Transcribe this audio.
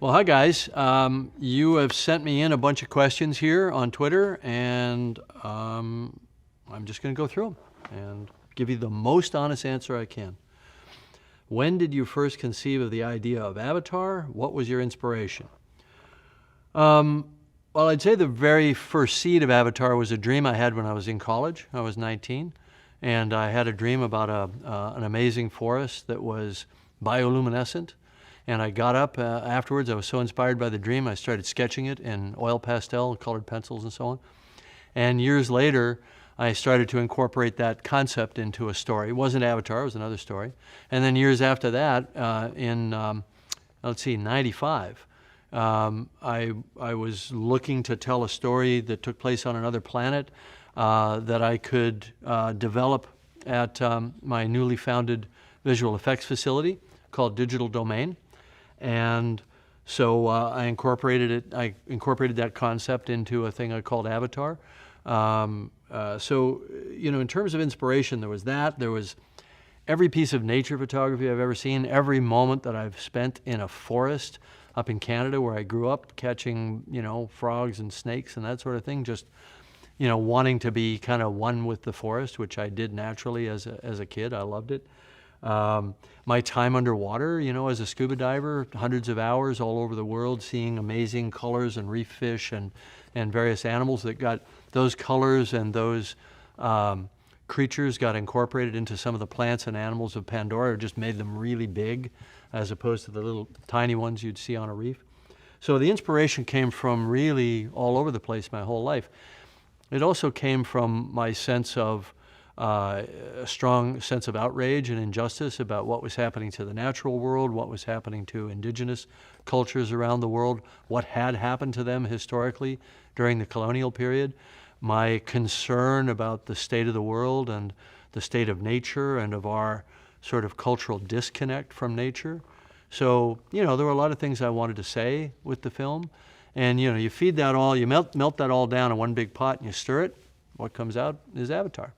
Well, hi guys. You have sent me in a bunch of questions here on Twitter, and I'm just going to go through them and give you the most honest answer I can. When did you first conceive of the idea of Avatar? What was your inspiration? Well, I'd say the very first seed of Avatar was a dream I had when I was in college. I was 19, and I had a dream about an amazing forest that was bioluminescent. And I got up afterwards. I was so inspired by the dream, I started sketching it in oil pastel, colored pencils, and so on. And years later, I started to incorporate that concept into a story. It wasn't Avatar, it was another story. And then years after that, in, let's see, 95, I was looking to tell a story that took place on another planet that I could develop at my newly founded visual effects facility called Digital Domain. And so I incorporated that concept into a thing I called Avatar. So, in terms of inspiration, there was that. There was every piece of nature photography I've ever seen, every moment that I've spent in a forest up in Canada where I grew up catching, frogs and snakes and that sort of thing, just, wanting to be kind of one with the forest, which I did naturally as a kid. I loved it. My time underwater, as a scuba diver, hundreds of hours all over the world, seeing amazing colors and reef fish and various animals that got those colors and those creatures got incorporated into some of the plants and animals of Pandora. It just made them really big as opposed to the little tiny ones you'd see on a reef. So the inspiration came from really all over the place my whole life. It also came from my sense of a strong sense of outrage and injustice about what was happening to the natural world, what was happening to indigenous cultures around the world, what had happened to them historically during the colonial period, my concern about the state of the world and the state of nature and of our sort of cultural disconnect from nature. So, there were a lot of things I wanted to say with the film. And, you feed that all, you melt that all down in one big pot and you stir it. What comes out is Avatar.